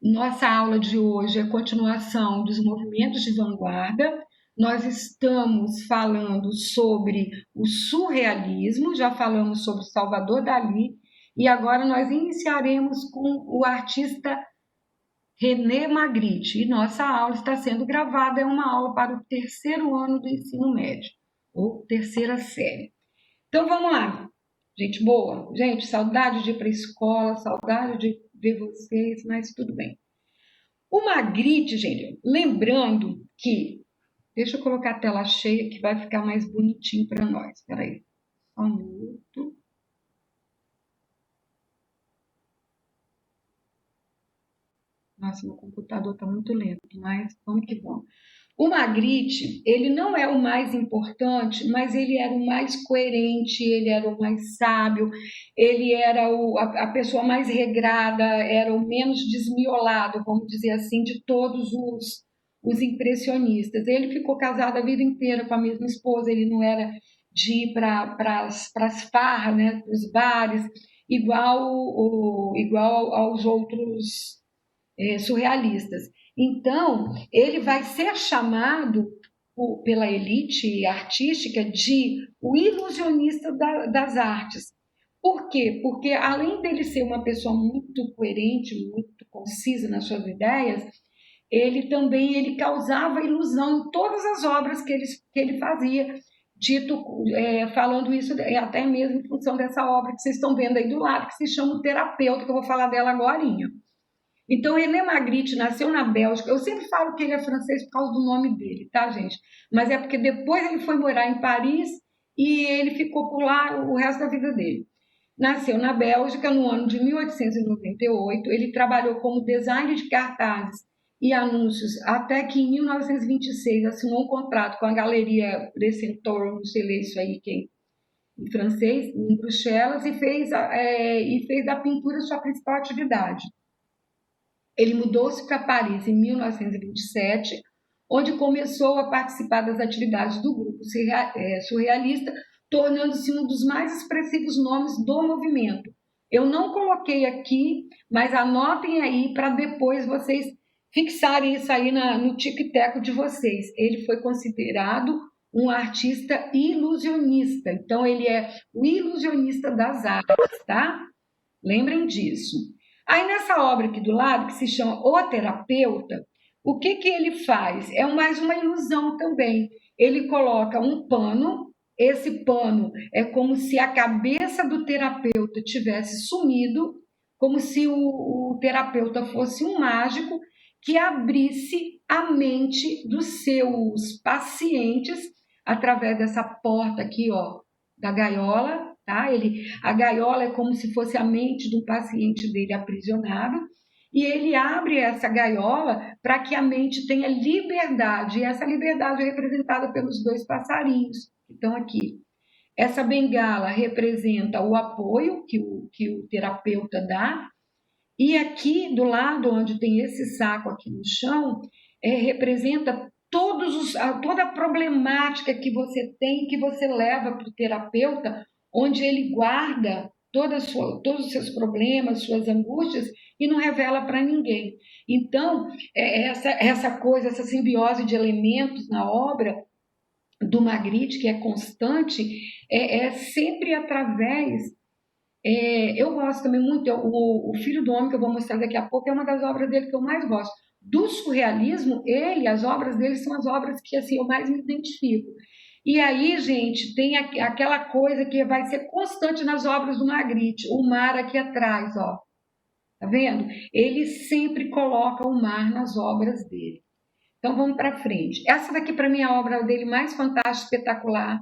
Nossa aula de hoje é continuação dos movimentos de vanguarda. Nós estamos falando sobre o surrealismo, já falamos sobre Salvador Dalí, e agora nós iniciaremos com o artista René Magritte. E nossa aula está sendo gravada, é uma aula para o terceiro ano do ensino médio, ou terceira série. Então vamos lá, gente boa. Gente, saudade de ir para a escola, saudade de ver vocês, mas tudo bem. O Magritte, gente, lembrando que, deixa eu colocar a tela cheia que vai ficar mais bonitinho para nós. Espera aí, só um minuto. Nossa, meu computador está muito lento, mas vamos que vamos. O Magritte, ele não é o mais importante, mas ele era o mais coerente, ele era o mais sábio, ele era a pessoa mais regrada, era o menos desmiolado, vamos dizer assim, de todos os impressionistas. Ele ficou casado a vida inteira com a mesma esposa, ele não era de ir para as farras, né, para os bares, igual aos outros surrealistas. Então, ele vai ser chamado pela elite artística de o ilusionista das artes. Por quê? Porque além dele ser uma pessoa muito coerente, muito concisa nas suas ideias, ele causava ilusão em todas as obras que ele fazia, falando isso até mesmo em função dessa obra que vocês estão vendo aí do lado, que se chama O Terapeuta, que eu vou falar dela agorinha. Então, René Magritte nasceu na Bélgica. Eu sempre falo que ele é francês por causa do nome dele, tá, gente? Mas é porque depois ele foi morar em Paris e ele ficou por lá o resto da vida dele. Nasceu na Bélgica no ano de 1898. Ele trabalhou como designer de cartazes e anúncios até que em 1926 assinou um contrato com a Galeria Precentor, não sei ler isso aí quem, em francês, em Bruxelas, e fez da pintura sua principal atividade. Ele mudou-se para Paris em 1927, onde começou a participar das atividades do grupo surrealista, tornando-se um dos mais expressivos nomes do movimento. Eu não coloquei aqui, mas anotem aí para depois vocês fixarem isso aí no tic-tac de vocês. Ele foi considerado um artista ilusionista, então ele é o ilusionista das artes, tá? Lembrem disso. Aí nessa obra aqui do lado, que se chama O Terapeuta, o que ele faz? É mais uma ilusão também. Ele coloca um pano, esse pano é como se a cabeça do terapeuta tivesse sumido, como se o terapeuta fosse um mágico que abrisse a mente dos seus pacientes através dessa porta aqui, ó, da gaiola, tá? A gaiola é como se fosse a mente do paciente dele aprisionado, e ele abre essa gaiola para que a mente tenha liberdade, e essa liberdade é representada pelos dois passarinhos que estão aqui. Essa bengala representa o apoio que o terapeuta dá, e aqui do lado, onde tem esse saco aqui no chão, representa toda a problemática que você tem, que você leva para o terapeuta, onde ele guarda todos os seus problemas, suas angústias, e não revela para ninguém. Então, essa simbiose de elementos na obra do Magritte, que é constante, é sempre através eu gosto também muito, o Filho do Homem, que eu vou mostrar daqui a pouco, é uma das obras dele que eu mais gosto. Do surrealismo, as obras dele são as obras que assim, eu mais me identifico. E aí, gente, tem aquela coisa que vai ser constante nas obras do Magritte, o mar aqui atrás, ó. Tá vendo? Ele sempre coloca o mar nas obras dele. Então vamos para frente. Essa daqui para mim é a obra dele mais fantástica, espetacular.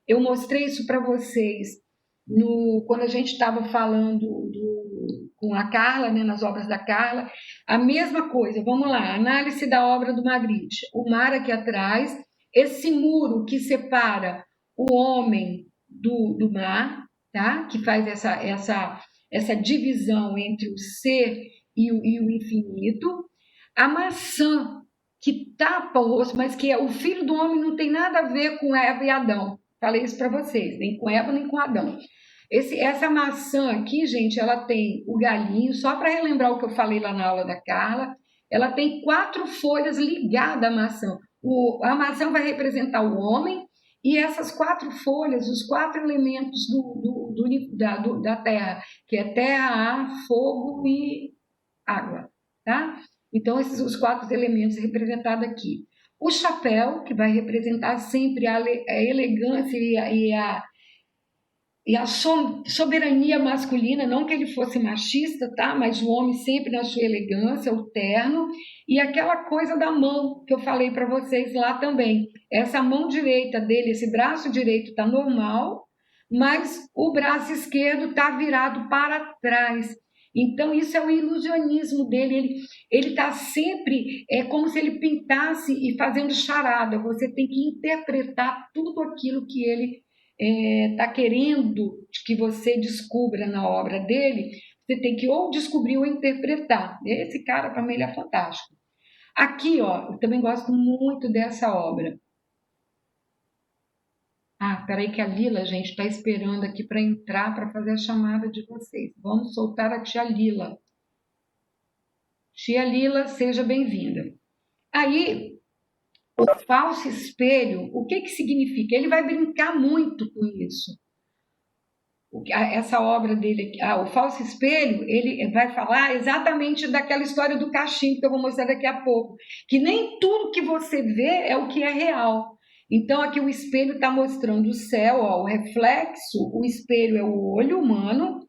Eu mostrei isso para vocês quando a gente estava falando com a Carla, né, nas obras da Carla. A mesma coisa, vamos lá, análise da obra do Magritte. O mar aqui atrás, esse muro que separa o homem do mar, tá? Que faz essa divisão entre o ser e o infinito. A maçã que tapa o rosto, mas que o filho do homem não tem nada a ver com Eva e Adão. Falei isso para vocês, nem com Eva nem com Adão. Essa maçã aqui, gente, ela tem o galinho, só para relembrar o que eu falei lá na aula da Carla, ela tem 4 folhas ligadas à maçã. A maçã vai representar o homem, e essas 4 folhas, os 4 elementos da terra, que é terra, ar, fogo e água, tá? Então, esses os 4 elementos representados aqui. O chapéu, que vai representar sempre a elegância e a soberania masculina, não que ele fosse machista, tá? Mas o homem sempre na sua elegância, o terno, e aquela coisa da mão que eu falei para vocês lá também. Essa mão direita dele, esse braço direito está normal, mas o braço esquerdo está virado para trás. Então, isso é o ilusionismo dele. Ele está sempre, é como se ele pintasse e fazendo charada. Você tem que interpretar tudo aquilo que ele está querendo que você descubra na obra dele. Você tem que ou descobrir ou interpretar. Esse cara, para mim, ele é fantástico. Aqui, ó, eu também gosto muito dessa obra. Ah, peraí que a Lila, gente, está esperando aqui para entrar para fazer a chamada de vocês. Vamos soltar a tia Lila. Tia Lila, seja bem-vinda. Aí, o falso espelho, o que significa? Ele vai brincar muito com isso. Essa obra dele, o falso espelho, ele vai falar exatamente daquela história do cachimbo que eu vou mostrar daqui a pouco, que nem tudo que você vê é o que é real. Então aqui o espelho está mostrando o céu, ó, o reflexo, o espelho é o olho humano,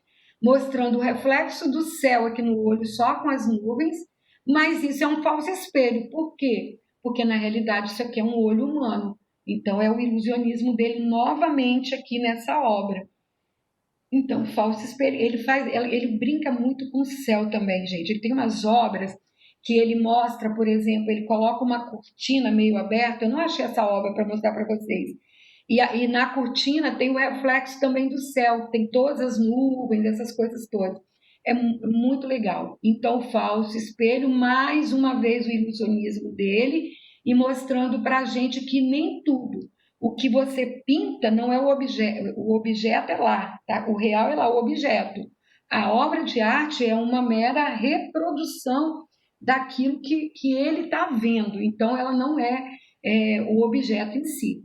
mostrando o reflexo do céu aqui no olho só com as nuvens, mas isso é um falso espelho. Por quê? Porque na realidade isso aqui é um olho humano. Então é o ilusionismo dele novamente aqui nessa obra. Então, falso espelho, ele brinca muito com o céu também, gente. Ele tem umas obras que ele mostra, por exemplo, ele coloca uma cortina meio aberta. Eu não achei essa obra para mostrar para vocês. E na cortina tem o reflexo também do céu, tem todas as nuvens, essas coisas todas. É muito legal. Então, falso espelho, mais uma vez o ilusionismo dele, e mostrando para a gente que nem tudo o que você pinta não é o objeto é lá, tá? O real é lá, o objeto. A obra de arte é uma mera reprodução daquilo que ele está vendo, então ela não é o objeto em si.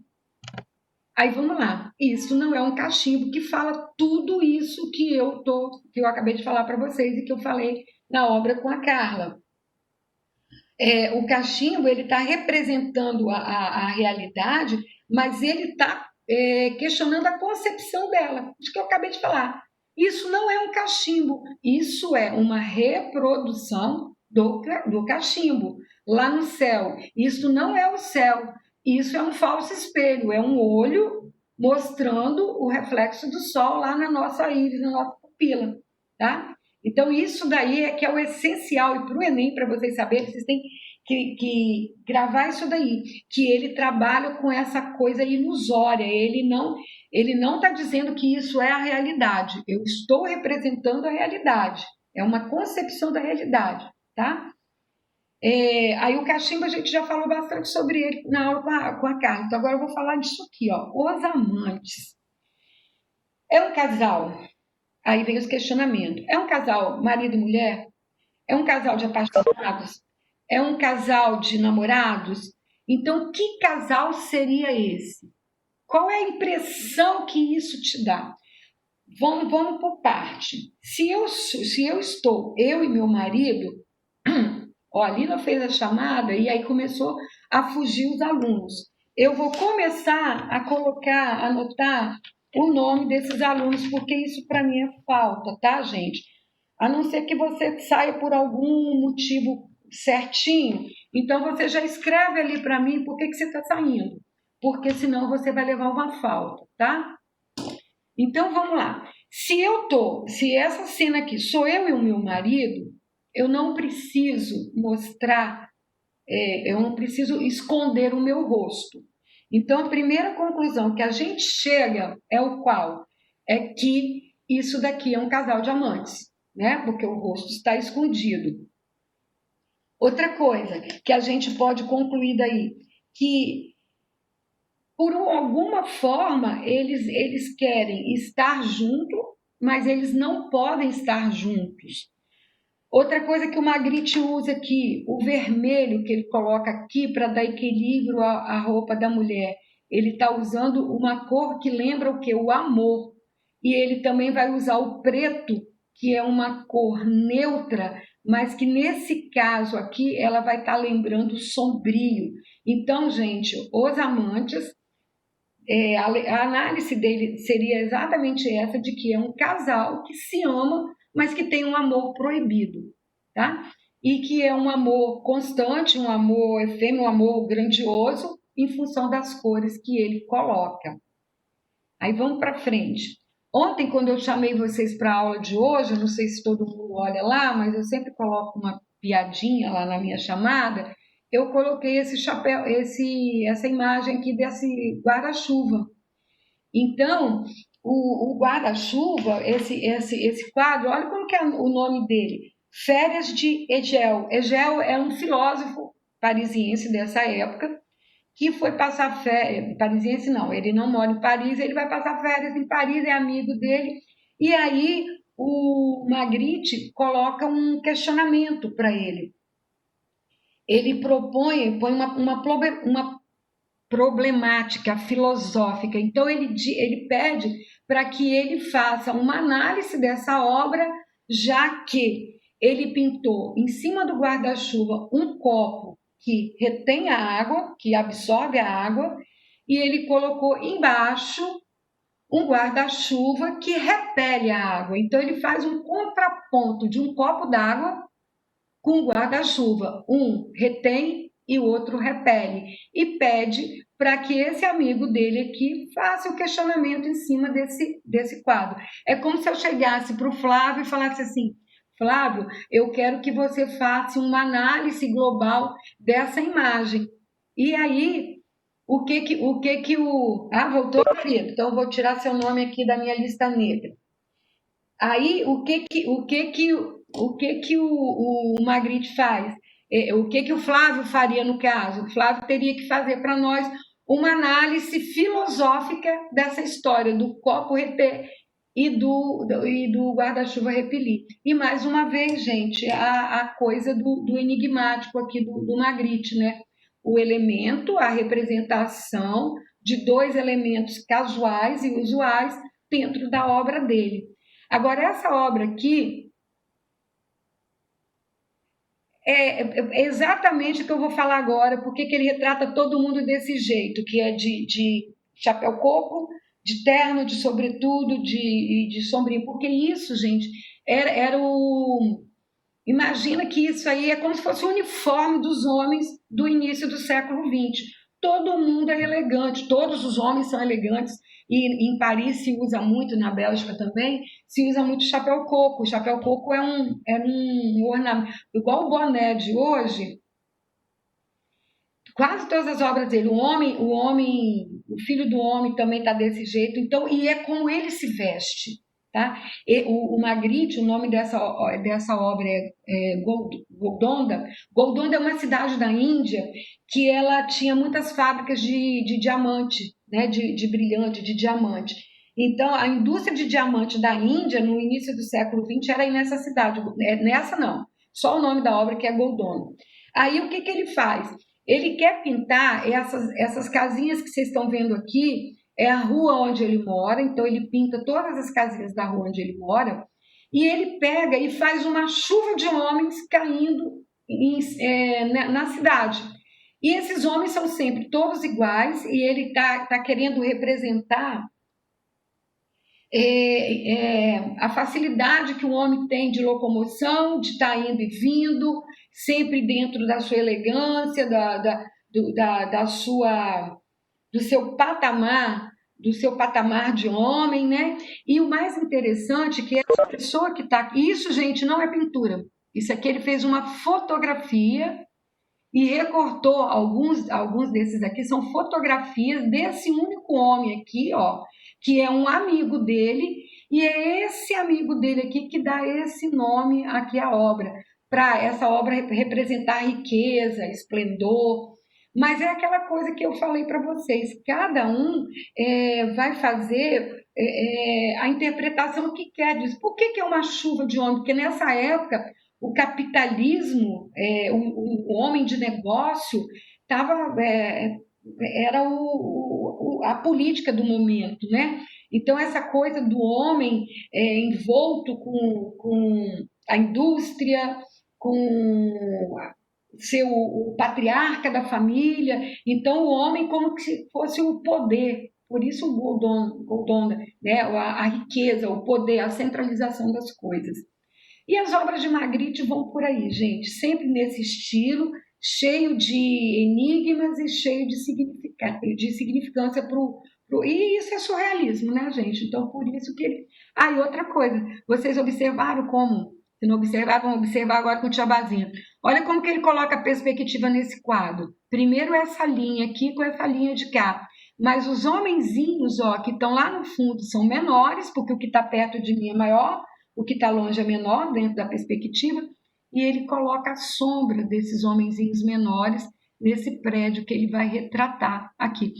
Aí vamos lá, isso não é um cachimbo que fala tudo isso que eu acabei de falar para vocês e que eu falei na obra com a Carla. O cachimbo ele está representando a realidade, mas ele está questionando a concepção dela, isso que eu acabei de falar. Isso não é um cachimbo, isso é uma reprodução do cachimbo lá no céu. Isso não é o céu, isso é um falso espelho, é um olho mostrando o reflexo do sol lá na nossa íris, na nossa pupila, tá? Então, isso daí é que é o essencial, e para o Enem, para vocês saberem, vocês têm que gravar isso daí, que ele trabalha com essa coisa ilusória, ele não está dizendo que isso é a realidade, eu estou representando a realidade, é uma concepção da realidade, tá? Aí o cachimbo a gente já falou bastante sobre ele na aula com a Carla, então agora eu vou falar disso aqui, ó, os amantes. É um casal. Aí vem os questionamentos. É um casal marido e mulher? É um casal de apaixonados? É um casal de namorados? Então, que casal seria esse? Qual é a impressão que isso te dá? Vamos por parte. Se eu estou, eu e meu marido, ó, a Lila fez a chamada e aí começou a fugir os alunos. Eu vou começar a colocar, anotar o nome desses alunos, porque isso para mim é falta, tá, gente? A não ser que você saia por algum motivo certinho, então você já escreve ali para mim por que você está saindo, porque senão você vai levar uma falta, tá? Então vamos lá. Se essa cena aqui sou eu e o meu marido, eu não preciso mostrar, eu não preciso esconder o meu rosto. Então a primeira conclusão que a gente chega é o qual? É que isso daqui é um casal de amantes, né? Porque o rosto está escondido. Outra coisa que a gente pode concluir daí, que por alguma forma, eles querem estar junto, mas eles não podem estar juntos. Outra coisa que o Magritte usa aqui, o vermelho que ele coloca aqui para dar equilíbrio à roupa da mulher, ele está usando uma cor que lembra o quê? O amor. E ele também vai usar o preto, que é uma cor neutra, mas que nesse caso aqui ela vai estar lembrando sombrio. Então, gente, os amantes, a análise dele seria exatamente essa, de que é um casal que se ama, mas que tem um amor proibido, tá? E que é um amor constante, um amor efêmero, um amor grandioso, em função das cores que ele coloca. Aí vamos para frente. Ontem, quando eu chamei vocês para a aula de hoje, eu não sei se todo mundo olha lá, mas eu sempre coloco uma piadinha lá na minha chamada. Eu coloquei esse chapéu, essa imagem aqui desse guarda-chuva. Então, o guarda-chuva, esse quadro, olha como que é o nome dele. Férias de Hegel. Hegel é um filósofo parisiense dessa época, que foi passar férias, parisiense não, ele não mora em Paris, ele vai passar férias em Paris, é amigo dele, e aí o Magritte coloca um questionamento para ele. Ele põe uma problemática filosófica, então ele pede para que ele faça uma análise dessa obra, já que ele pintou em cima do guarda-chuva um copo que retém a água, que absorve a água, e ele colocou embaixo um guarda-chuva que repele a água. Então ele faz um contraponto de um copo d'água com um guarda-chuva. Um retém e o outro repele. E pede para que esse amigo dele aqui faça o questionamento em cima desse quadro. É como se eu chegasse para o Flávio e falasse assim: Flávio, eu quero que você faça uma análise global dessa imagem. E aí, voltou, querido? Então, eu vou tirar seu nome aqui da minha lista negra. Aí, o Magritte faz? O que o Flávio faria no caso? O Flávio teria que fazer para nós uma análise filosófica dessa história do copo reter e do guarda-chuva repelir. E mais uma vez, gente, a coisa do enigmático aqui do Magritte, né? O elemento, a representação de dois elementos casuais e usuais dentro da obra dele. Agora, essa obra aqui é exatamente o que eu vou falar agora, porque que ele retrata todo mundo desse jeito, que é de chapéu coco, de terno, de sobretudo, de sombrinho. Porque isso, gente, era o... Imagina que isso aí é como se fosse o uniforme dos homens do início do século XX. Todo mundo é elegante, todos os homens são elegantes, e em Paris se usa muito, na Bélgica também, se usa muito chapéu coco. O chapéu coco é um ornamento, igual o boné de hoje, quase todas as obras dele, o filho do homem também está desse jeito, então, e é como ele se veste. Tá? O Magritte, o nome dessa obra é Golconda. Golconda é uma cidade da Índia que ela tinha muitas fábricas de diamante, né? de brilhante, de diamante. Então, a indústria de diamante da Índia, no início do século XX, era aí nessa cidade. Nessa não, só o nome da obra que é Golconda. Aí o que ele faz? Ele quer pintar essas casinhas que vocês estão vendo aqui, é a rua onde ele mora, então ele pinta todas as casinhas da rua onde ele mora, e ele pega e faz uma chuva de homens caindo na cidade. E esses homens são sempre todos iguais, e ele está querendo representar a facilidade que o homem tem de locomoção, de estar indo e vindo, sempre dentro da sua elegância, do seu patamar de homem, né? E o mais interessante é que essa pessoa que está... Isso, gente, não é pintura. Isso aqui ele fez uma fotografia e recortou alguns desses aqui, são fotografias desse único homem aqui, ó, que é um amigo dele, e é esse amigo dele aqui que dá esse nome aqui à obra, para essa obra representar riqueza, esplendor. Mas é aquela coisa que eu falei para vocês, cada um vai fazer a interpretação que quer disso. Por que é uma chuva de homem? Porque nessa época o capitalismo, o homem de negócio, tava, era a política do momento, né? Então, essa coisa do homem envolto com a indústria, com ser o patriarca da família, então o homem como se fosse o poder, por isso o Goldon, né, a riqueza, o poder, a centralização das coisas. E as obras de Magritte vão por aí, gente, sempre nesse estilo, cheio de enigmas e cheio de significância para o. E isso é surrealismo, né, gente? Então, por isso que ele. Ah, e outra coisa, vocês observaram como? Se não observaram, vão observar agora com o Tchabazinho. Olha como que ele coloca a perspectiva nesse quadro. Primeiro essa linha aqui com essa linha de cá. Mas os homenzinhos, ó, que estão lá no fundo são menores, porque o que está perto de mim é maior, o que está longe é menor dentro da perspectiva, e ele coloca a sombra desses homenzinhos menores nesse prédio que ele vai retratar aqui.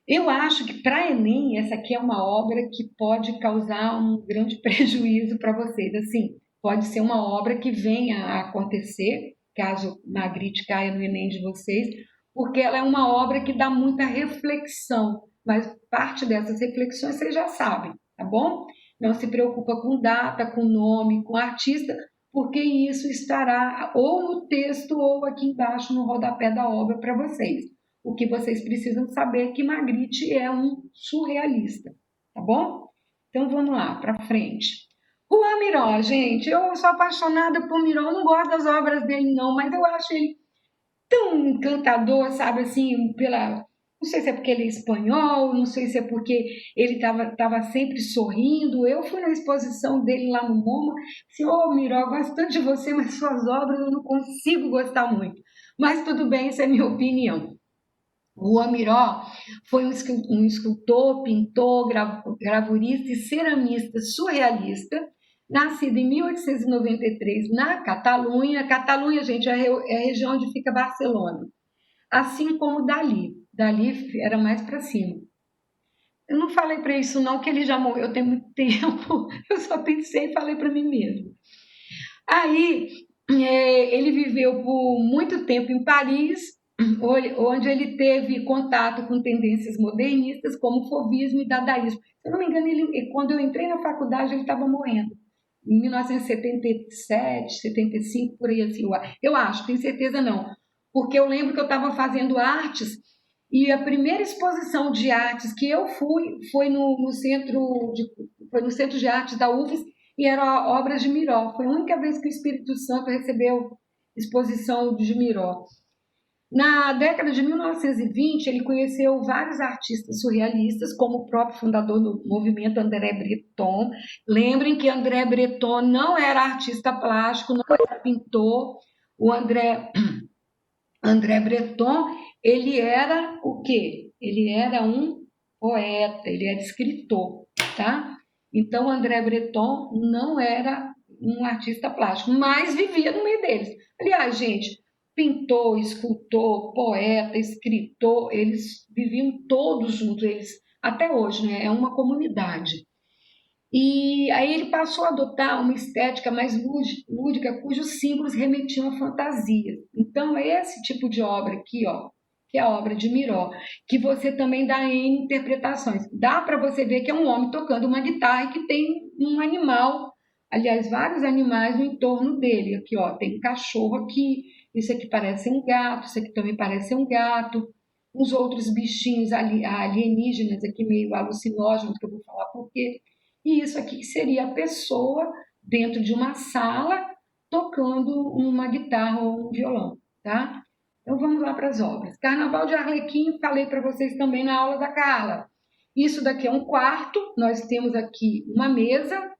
Eu acho que para Enem essa aqui é uma obra que pode causar um grande prejuízo para vocês. Assim, pode ser uma obra que venha a acontecer, caso Magritte caia no Enem de vocês, porque ela é uma obra que dá muita reflexão, mas parte dessas reflexões vocês já sabem, tá bom? Não se preocupa com data, com nome, com artista, porque isso estará ou no texto ou aqui embaixo no rodapé da obra para vocês. O que vocês precisam saber é que Magritte é um surrealista, tá bom? Então vamos lá, para frente. Juan Miró, gente, eu sou apaixonada por Miró, não gosto das obras dele não, mas eu acho ele tão encantador, sabe, assim, pela... Não sei se é porque ele é espanhol, não sei se é porque ele estava sempre sorrindo. Eu fui na exposição dele lá no MoMA, assim, ô Miró, gosto tanto de você, mas suas obras eu não consigo gostar muito. Mas tudo bem, essa é a minha opinião. O Miró foi um escultor, pintor, gravurista e ceramista surrealista, nascido em 1893 na Catalunha. Catalunha, gente, é a região onde fica Barcelona. Assim como Dalí. Dalí era mais para cima. Eu não falei para isso não, que ele já morreu tem muito tempo. Eu só pensei e falei para mim mesmo. Aí, ele viveu por muito tempo em Paris, onde ele teve contato com tendências modernistas como Fauvismo e Dadaísmo. Se eu não me engano, quando eu entrei na faculdade, ele estava morrendo. Em 1977, 75, por aí assim. Eu acho, tenho certeza não. Porque eu lembro que eu estava fazendo artes e a primeira exposição de artes que eu fui foi no centro de artes da UFES e era obras de Miró. Foi a única vez que o Espírito Santo recebeu exposição de Miró. Na década de 1920, ele conheceu vários artistas surrealistas, como o próprio fundador do movimento André Breton. Lembrem que André Breton não era artista plástico, não era pintor. O André Breton, ele era o quê? Ele era um poeta, ele era escritor, tá? Então, André Breton não era um artista plástico, mas vivia no meio deles. Aliás, gente, pintor, escultor, poeta, escritor, eles viviam todos juntos, eles até hoje, né? É uma comunidade. E aí ele passou a adotar uma estética mais lúdica, cujos símbolos remetiam à fantasia. Então, é esse tipo de obra aqui, ó, que é a obra de Miró, que você também dá em interpretações. Dá para você ver que é um homem tocando uma guitarra e que tem um animal, aliás, vários animais no entorno dele. Aqui, ó, tem um cachorro aqui, isso aqui parece um gato, isso aqui também parece um gato. Uns outros bichinhos alienígenas aqui, meio alucinógenos, que eu vou falar por quê. E isso aqui seria a pessoa dentro de uma sala tocando uma guitarra ou um violão, tá? Então vamos lá para as obras. Carnaval de Arlequim, falei para vocês também na aula da Carla. Isso daqui é um quarto, nós temos aqui uma mesa,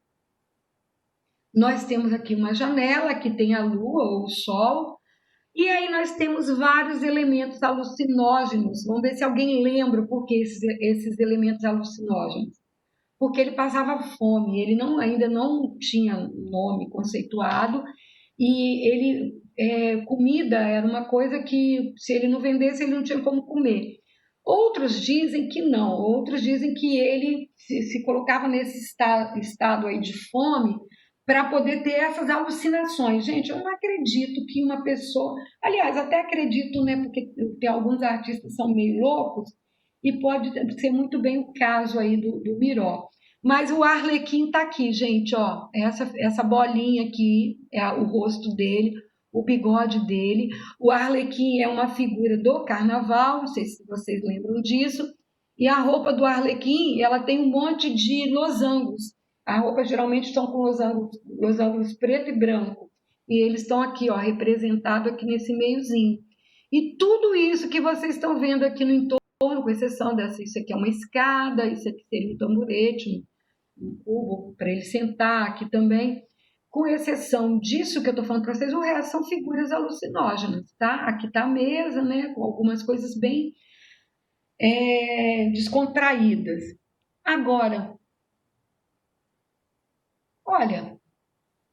nós temos aqui uma janela que tem a lua ou o sol, e aí nós temos vários elementos alucinógenos. Vamos ver se alguém lembra por que esses elementos alucinógenos. Porque ele passava fome, ele ainda não tinha nome conceituado, e comida era uma coisa que, se ele não vendesse, ele não tinha como comer. Outros dizem que não, outros dizem que ele se colocava nesse estado aí de fome para poder ter essas alucinações. Gente, eu não acredito que uma pessoa... Aliás, até acredito, né, porque tem alguns artistas que são meio loucos, e pode ser muito bem o caso aí do Miró. Mas o Arlequim está aqui, gente, ó. Essa bolinha aqui é o rosto dele, o bigode dele. O Arlequim é uma figura do carnaval, não sei se vocês lembram disso. E a roupa do Arlequim, ela tem um monte de losangos. A roupa geralmente estão com losangos preto e branco. E eles estão aqui, ó, representados aqui nesse meiozinho. E tudo isso que vocês estão vendo aqui no entorno, com exceção dessa, isso aqui é uma escada, isso aqui seria um tamborete, um cubo para ele sentar aqui também. Com exceção disso que eu estou falando para vocês, o resto são figuras alucinógenas, tá? Aqui está a mesa, né, com algumas coisas bem descontraídas. Agora, olha,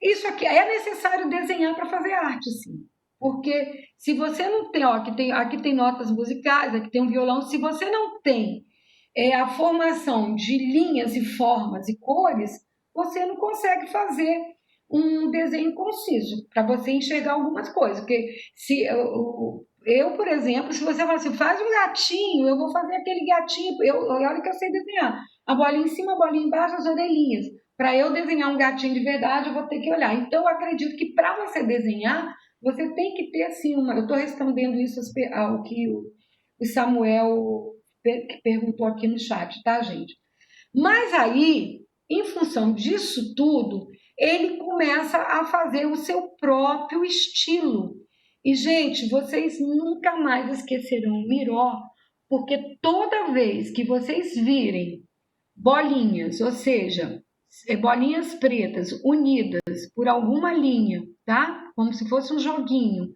isso aqui é necessário desenhar para fazer arte, sim. Porque se você não tem, ó, aqui tem notas musicais, aqui tem um violão, se você não tem a formação de linhas e formas e cores, você não consegue fazer um desenho conciso para você enxergar algumas coisas. Porque se eu, por exemplo, se você falar assim, faz um gatinho, eu vou fazer aquele gatinho, olha que eu sei desenhar. A bolinha em cima, a bolinha embaixo, as orelhinhas. Para eu desenhar um gatinho de verdade, eu vou ter que olhar. Então, eu acredito que para você desenhar, você tem que ter assim eu estou respondendo isso ao que o Samuel que perguntou aqui no chat, tá, gente? Mas aí, em função disso tudo, ele começa a fazer o seu próprio estilo. E, gente, vocês nunca mais esquecerão o Miró, porque toda vez que vocês virem bolinhas, ou seja, bolinhas pretas unidas por alguma linha, tá? Como se fosse um joguinho.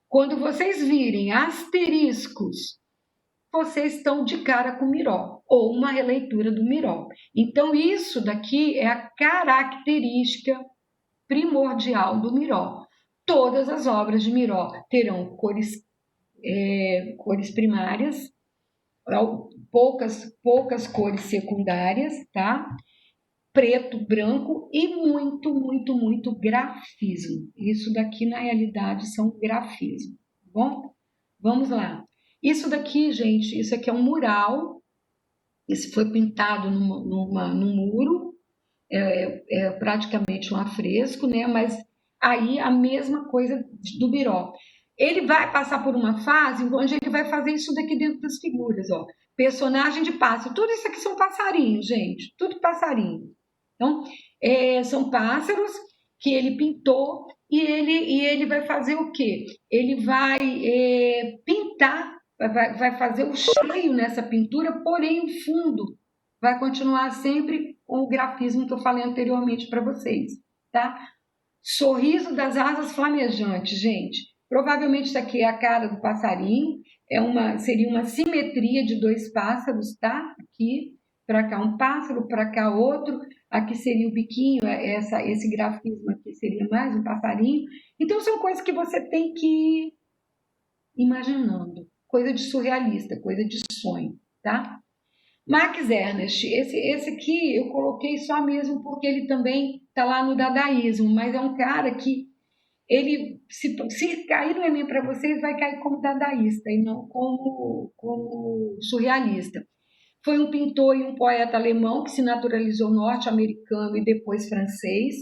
Quando vocês virem asteriscos, vocês estão de cara com o Miró, ou uma releitura do Miró. Então, isso daqui é a característica primordial do Miró. Todas as obras de Miró terão cores primárias, poucas cores secundárias, tá? Preto, branco e muito, muito, muito grafismo. Isso daqui, na realidade, são grafismo, tá bom? Vamos lá. Isso daqui, gente, isso aqui é um mural. Isso foi pintado num muro, é praticamente um afresco, né? Mas aí a mesma coisa do Biró. Ele vai passar por uma fase onde ele vai fazer isso daqui dentro das figuras, ó. Personagem de pássaro. Tudo isso aqui são passarinhos, gente. Tudo passarinho. Então, são pássaros que ele pintou e ele vai fazer o quê? Ele vai pintar, vai fazer o cheio nessa pintura, porém o fundo vai continuar sempre com o grafismo que eu falei anteriormente para vocês, tá? Sorriso das asas flamejantes, gente. Provavelmente isso aqui é a cara do passarinho, seria uma simetria de dois pássaros, tá? Aqui, para cá um pássaro, para cá outro. Aqui seria o biquinho, esse grafismo aqui seria mais um passarinho. Então, são coisas que você tem que ir imaginando. Coisa de surrealista, coisa de sonho, tá? Max Ernst, esse aqui eu coloquei só mesmo porque ele também está lá no dadaísmo, mas é um cara que ele, se cair no Enem para vocês, vai cair como dadaísta e não como surrealista. Foi um pintor e um poeta alemão que se naturalizou norte-americano e depois francês.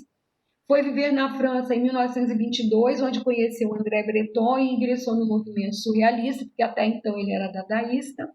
Foi viver na França em 1922, onde conheceu André Breton e ingressou no movimento surrealista, porque até então ele era dadaísta.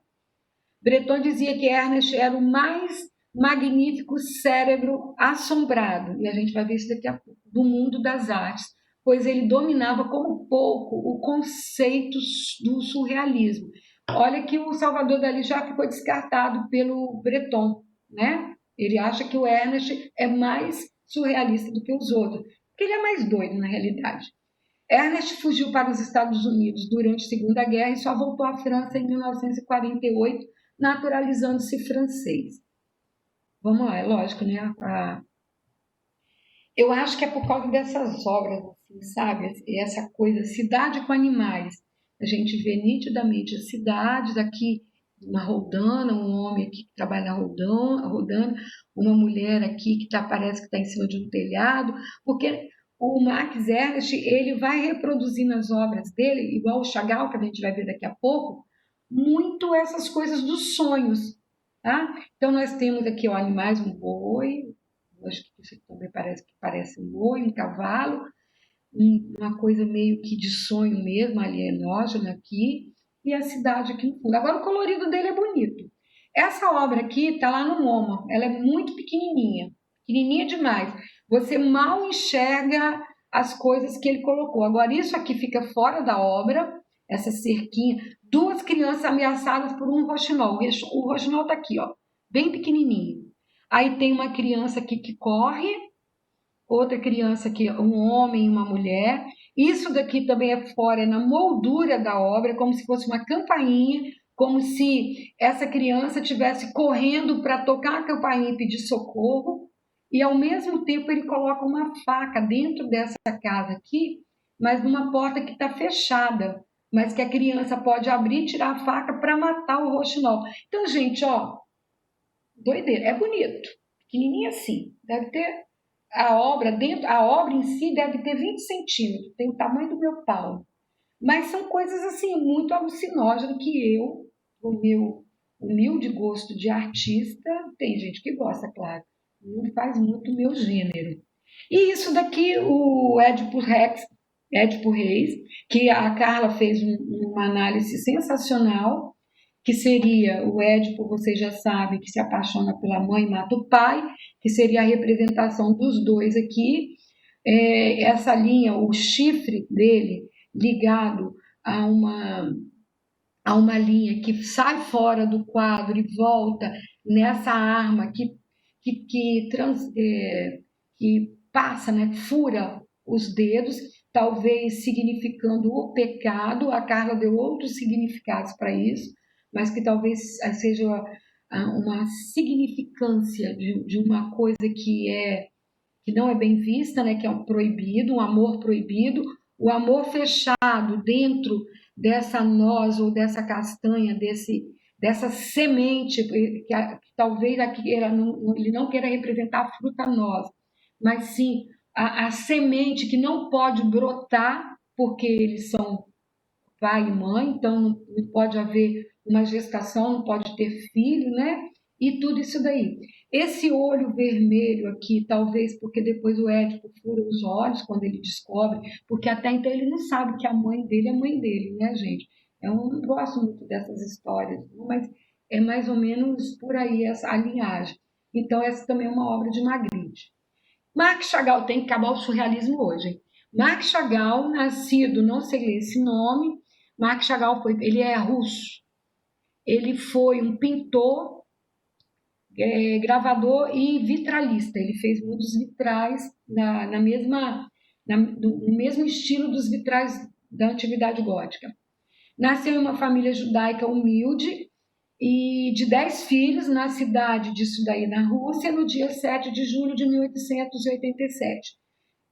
Breton dizia que Ernest era o mais magnífico cérebro assombrado, e a gente vai ver isso daqui a pouco, do mundo das artes, pois ele dominava como pouco o conceito do surrealismo. Olha que o Salvador Dalí já ficou descartado pelo Breton, né? Ele acha que o Ernest é mais surrealista do que os outros, porque ele é mais doido na realidade. Ernest fugiu para os Estados Unidos durante a Segunda Guerra e só voltou à França em 1948, naturalizando-se francês. Vamos lá, é lógico, né? Eu acho que é por causa dessas obras sabe? Essa coisa, cidade com animais. A gente vê nitidamente as cidades aqui, uma roldana, um homem aqui que trabalha na roldana, uma mulher aqui que parece que está em cima de um telhado, porque o Max Ernst, ele vai reproduzir nas obras dele, igual o Chagall, que a gente vai ver daqui a pouco, muito essas coisas dos sonhos. Tá? Então, nós temos aqui ó, animais, um boi, acho que isso também parece um boi, um cavalo, uma coisa meio que de sonho mesmo, alienógena aqui, e a cidade aqui no fundo. Agora, o colorido dele é bonito. Essa obra aqui está lá no MoMA, ela é muito pequenininha, pequenininha demais. Você mal enxerga as coisas que ele colocou. Agora, isso aqui fica fora da obra, essa cerquinha, duas crianças ameaçadas por um roxinol. O roxinol está aqui, ó, bem pequenininho. Aí tem uma criança aqui que corre, outra criança aqui, um homem e uma mulher. Isso daqui também é fora, é na moldura da obra, como se fosse uma campainha, como se essa criança estivesse correndo para tocar a campainha e pedir socorro. E ao mesmo tempo ele coloca uma faca dentro dessa casa aqui, mas numa porta que está fechada, mas que a criança pode abrir e tirar a faca para matar o roxinol. Então, gente, ó, doideira, é bonito, pequenininho assim, deve ter a obra em si deve ter 20 centímetros, tem o tamanho do meu pau. Mas são coisas assim muito alucinógenas que eu, o meu humilde gosto de artista, tem gente que gosta, claro, não faz muito o meu gênero. E isso daqui, o Édipo Reis, que a Carla fez uma análise sensacional, que seria o Édipo, você já sabe, que se apaixona pela mãe e mata o pai, que seria a representação dos dois aqui. Essa linha, o chifre dele ligado a uma linha que sai fora do quadro e volta nessa arma que passa, né, fura os dedos, talvez significando o pecado. A Carla deu outros significados para isso, mas que talvez seja uma significância de uma coisa que não é bem vista, né, que é um proibido, um amor proibido, o amor fechado dentro dessa noz ou dessa castanha, dessa semente, que talvez ele não queira representar a fruta noz, mas sim a semente que não pode brotar, porque eles são pai e mãe, então não pode haver uma gestação, não pode ter filho, né? E tudo isso daí. Esse olho vermelho aqui, talvez porque depois o Édipo fura os olhos quando ele descobre, porque até então ele não sabe que a mãe dele é mãe dele, né, gente? Eu não gosto muito dessas histórias, mas é mais ou menos por aí a linhagem. Então, essa também é uma obra de Magritte. Marc Chagall, tem que acabar o surrealismo hoje, hein? Marc Chagall, nascido, não sei ler esse nome, Marc Chagall ele é russo. Ele foi um pintor, gravador e vitralista. Ele fez muitos vitrais no mesmo estilo dos vitrais da Antiguidade Gótica. Nasceu em uma família judaica humilde e de 10 filhos na cidade de Sudaí, na Rússia, no dia 7 de julho de 1887.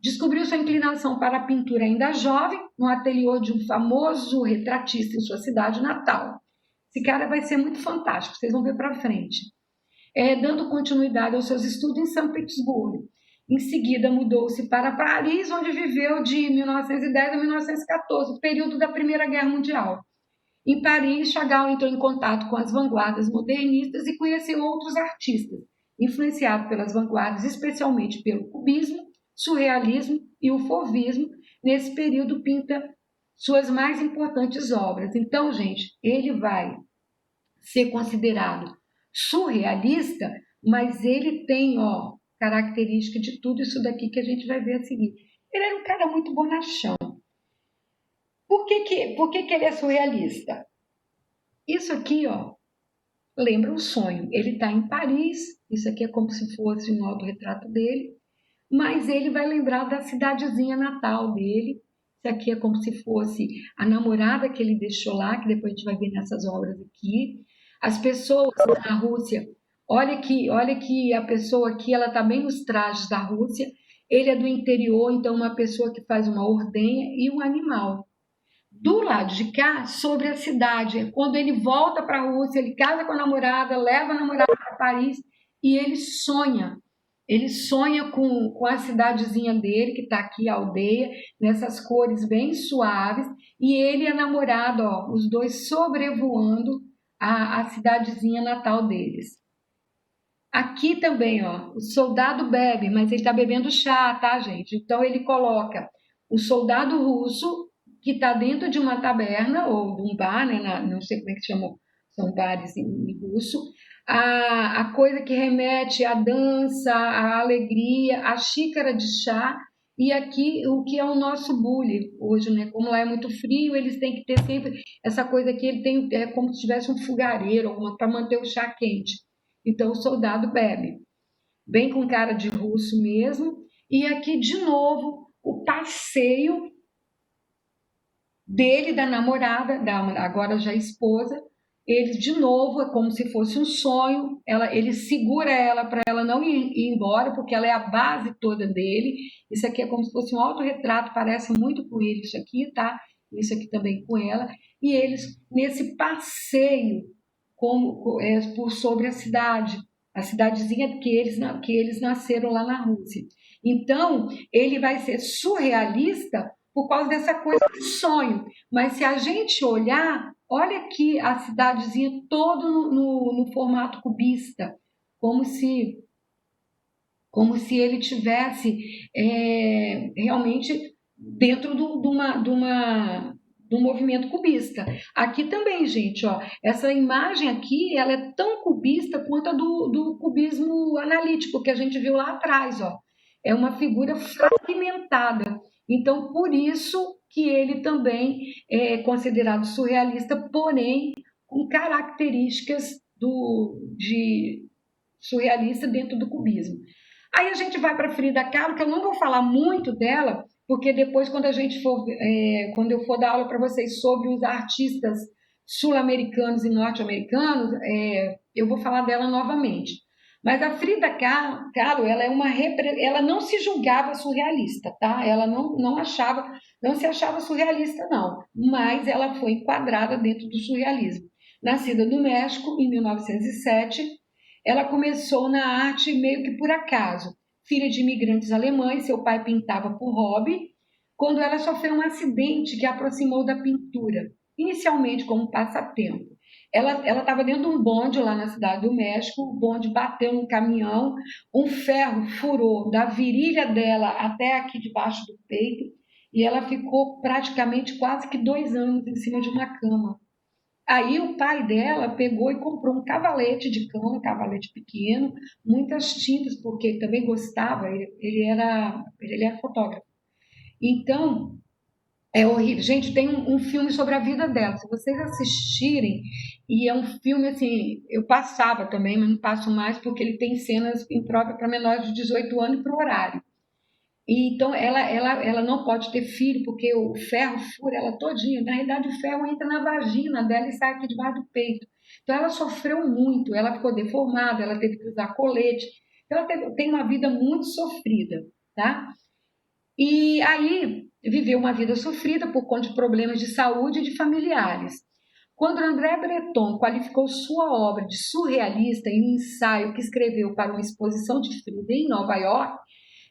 Descobriu sua inclinação para a pintura ainda jovem, no ateliê de um famoso retratista em sua cidade natal. Esse cara vai ser muito fantástico, vocês vão ver para frente. Dando continuidade aos seus estudos em São Petersburgo. Em seguida, mudou-se para Paris, onde viveu de 1910 a 1914, período da Primeira Guerra Mundial. Em Paris, Chagall entrou em contato com as vanguardas modernistas e conheceu outros artistas, influenciado pelas vanguardas, especialmente pelo cubismo, surrealismo e o fauvismo. Nesse período, pinta suas mais importantes obras. Então, gente, ele vai ser considerado surrealista, mas ele tem, ó, característica de tudo isso daqui que a gente vai ver a seguir. Ele era um cara muito bonachão. Por que ele é surrealista? Isso aqui, ó, lembra um sonho. Ele está em Paris, isso aqui é como se fosse um autorretrato dele, mas ele vai lembrar da cidadezinha natal dele. Isso aqui é como se fosse a namorada que ele deixou lá, que depois a gente vai ver nessas obras aqui. As pessoas na Rússia, olha que a pessoa aqui, ela está bem nos trajes da Rússia, Ele é do interior, então uma pessoa que faz uma ordenha e um animal. Do lado de cá, sobre a cidade, é quando ele volta para a Rússia, ele casa com a namorada, leva a namorada para Paris e ele sonha. Ele sonha com a cidadezinha dele, que está aqui, a aldeia, nessas cores bem suaves, e ele e a namorada, ó, os dois sobrevoando a cidadezinha natal deles. Aqui também, ó, o soldado bebe, mas ele está bebendo chá, tá, gente? Então ele coloca o soldado russo que está dentro de uma taberna ou de um bar, né? Não sei como é que chamam, são bares em russo. A coisa que remete à dança, à alegria, a xícara de chá. E aqui o que é o nosso bule hoje, né? Como lá é muito frio, eles têm que ter sempre essa coisa aqui, ele tem é como se tivesse um fogareiro, para manter o chá quente. Então o soldado bebe, bem com cara de russo mesmo. E aqui de novo o passeio dele, da namorada, agora já esposa. Ele de novo é como se fosse um sonho. Ele segura ela para ela não ir embora, porque ela é a base toda dele. Isso aqui é como se fosse um autorretrato, parece muito com ele, isso aqui, tá? Isso aqui também com ela. E eles, nesse passeio por sobre a cidadezinha que eles nasceram lá na Rússia. Então, ele vai ser surrealista por causa dessa coisa do sonho. Mas se a gente olhar, olha aqui a cidadezinha todo no formato cubista, como se ele tivesse realmente dentro de um movimento cubista. Aqui também, gente, ó, essa imagem aqui, ela é tão cubista quanto a do cubismo analítico que a gente viu lá atrás, ó. É uma figura fragmentada. Então, por isso que ele também é considerado surrealista, porém com características de surrealista dentro do cubismo. Aí a gente vai para Frida Kahlo, que eu não vou falar muito dela, porque depois quando eu for dar aula para vocês sobre os artistas sul-americanos e norte-americanos, eu vou falar dela novamente. Mas a Frida Kahlo, ela não se julgava surrealista, tá? Ela não se achava surrealista não, mas ela foi enquadrada dentro do surrealismo. Nascida no México em 1907, ela começou na arte meio que por acaso. Filha de imigrantes alemães, seu pai pintava por hobby, quando ela sofreu um acidente que a aproximou da pintura, inicialmente como passatempo. Ela estava dentro de um bonde lá na cidade do México, o bonde bateu no caminhão, um ferro furou da virilha dela até aqui debaixo do peito, e ela ficou praticamente quase que 2 anos em cima de uma cama. Aí o pai dela pegou e comprou um cavalete de cama, um cavalete pequeno, muitas tintas, porque ele também gostava, ele era fotógrafo. Então, é horrível. Gente, tem um filme sobre a vida dela. Se vocês assistirem, e é um filme assim, eu passava também, mas não passo mais, porque ele tem cenas impróprias para menores de 18 anos e para o horário. Então, ela não pode ter filho, porque o ferro fura ela todinha. Na realidade, o ferro entra na vagina dela e sai aqui debaixo do peito. Então, ela sofreu muito, ela ficou deformada, ela teve que usar colete. Então, ela tem uma vida muito sofrida, tá? E aí, viveu uma vida sofrida por conta de problemas de saúde e de familiares. Quando André Breton qualificou sua obra de surrealista em um ensaio que escreveu para uma exposição de Frida em Nova York,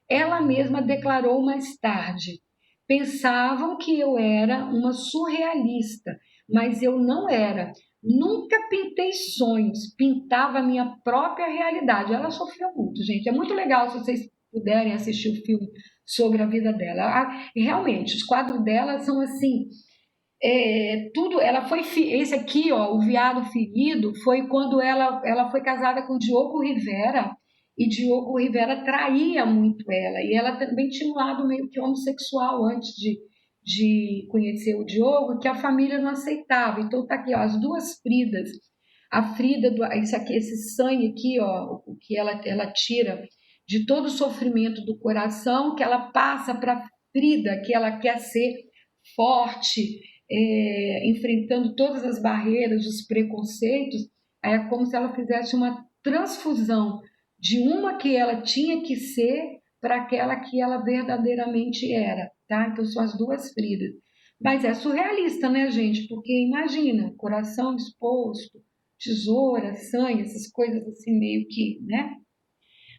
ela mesma declarou mais tarde: pensavam que eu era uma surrealista, mas eu não era. Nunca pintei sonhos, pintava a minha própria realidade. Ela sofreu muito, gente. É muito legal se vocês puderem assistir o filme sobre a vida dela. Realmente, os quadros dela são assim. Tudo, ela foi. Esse aqui, ó, O Veado Ferido, foi quando ela foi casada com Diogo Rivera, e Diogo Rivera traía muito ela, e ela também tinha um lado meio que homossexual antes de conhecer o Diogo, que a família não aceitava. Então tá aqui, ó, as duas Fridas. A Frida, isso aqui, esse sangue aqui, ó, o que ela tira de todo o sofrimento do coração, que ela passa para Frida, que ela quer ser forte, enfrentando todas as barreiras, os preconceitos. É como se ela fizesse uma transfusão de uma que ela tinha que ser para aquela que ela verdadeiramente era, tá? Então são as duas Fridas. Mas é surrealista, né, gente? Porque imagina, coração exposto, tesoura, sangue, essas coisas assim meio que, né?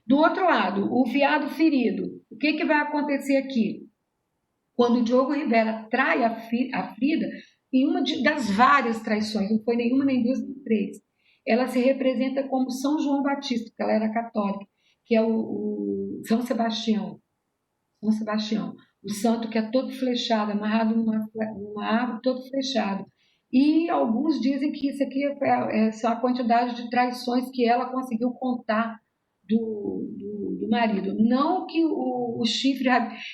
Do outro lado, o veado ferido. O que, que vai acontecer aqui? Quando o Diogo Rivera trai a Frida, em uma das várias traições, não foi nenhuma, nem duas, nem três, ela se representa como São João Batista, porque ela era católica, que é o São Sebastião. São Sebastião, o santo que é todo flechado, amarrado numa árvore, todo flechado. E alguns dizem que isso aqui é só a quantidade de traições que ela conseguiu contar do marido. Não que o chifre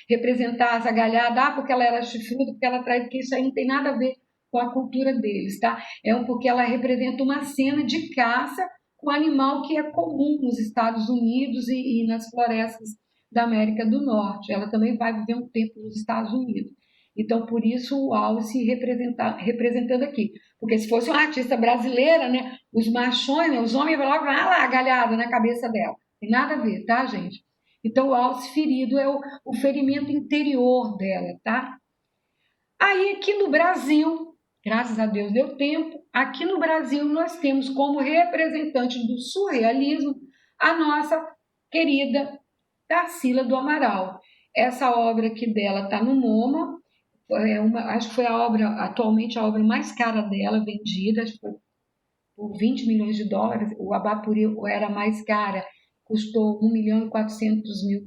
representasse a galhada, porque ela era chifruda, porque ela traiu, porque isso aí não tem nada a ver com a cultura deles, tá? Porque ela representa uma cena de caça com animal que é comum nos Estados Unidos e nas florestas da América do Norte. Ela também vai viver um tempo nos Estados Unidos. Então, por isso, o Alce representando aqui. Porque se fosse uma artista brasileira, né, os machões, né, os homens vão logo, lá, a galhada na cabeça dela. Tem nada a ver, tá, gente? Então, o Alce ferido é o ferimento interior dela, tá? Aí, aqui no Brasil, graças a Deus deu tempo, aqui no Brasil nós temos como representante do surrealismo a nossa querida Tarsila do Amaral. Essa obra aqui dela está no MoMA, acho que foi atualmente a obra mais cara dela, vendida, acho que foi por 20 milhões de dólares. O Abapuri era mais cara, custou 1 milhão e 400 mil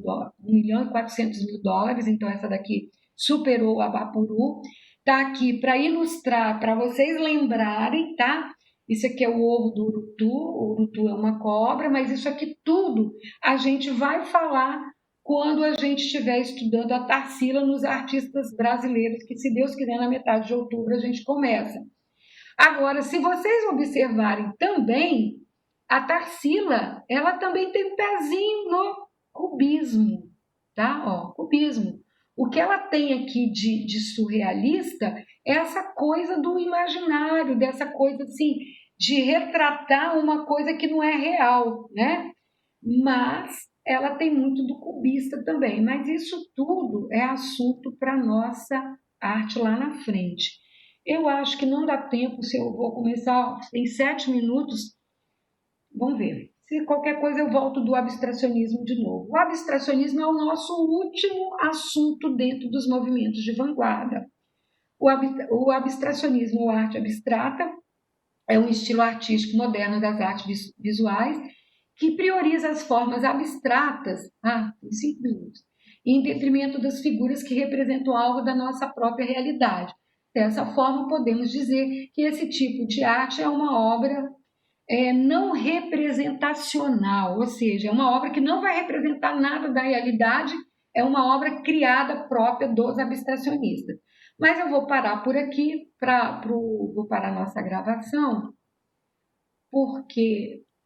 dólares, então essa daqui superou o Abapuru. Está aqui para ilustrar, para vocês lembrarem, tá? Isso aqui é o ovo do urutu, o urutu é uma cobra, mas isso aqui tudo a gente vai falar quando a gente estiver estudando a Tarsila nos artistas brasileiros, que se Deus quiser, na metade de outubro a gente começa. Agora, se vocês observarem também, a Tarsila, ela também tem um pezinho no cubismo, tá? Ó, cubismo. O que ela tem aqui de surrealista é essa coisa do imaginário, dessa coisa assim, de retratar uma coisa que não é real, né? Mas ela tem muito do cubista também. Mas isso tudo é assunto para nossa arte lá na frente. Eu acho que não dá tempo, se eu vou começar em 7 minutos, vamos ver. Se qualquer coisa eu volto do abstracionismo de novo. O abstracionismo é o nosso último assunto dentro dos movimentos de vanguarda. O abstracionismo, ou arte abstrata, é um estilo artístico moderno das artes visuais que prioriza as formas abstratas, em 5 minutos, em detrimento das figuras que representam algo da nossa própria realidade. Dessa forma, podemos dizer que esse tipo de arte é uma obra não representacional, ou seja, é uma obra que não vai representar nada da realidade, é uma obra criada própria dos abstracionistas. Mas eu vou parar por aqui, vou parar a nossa gravação, porque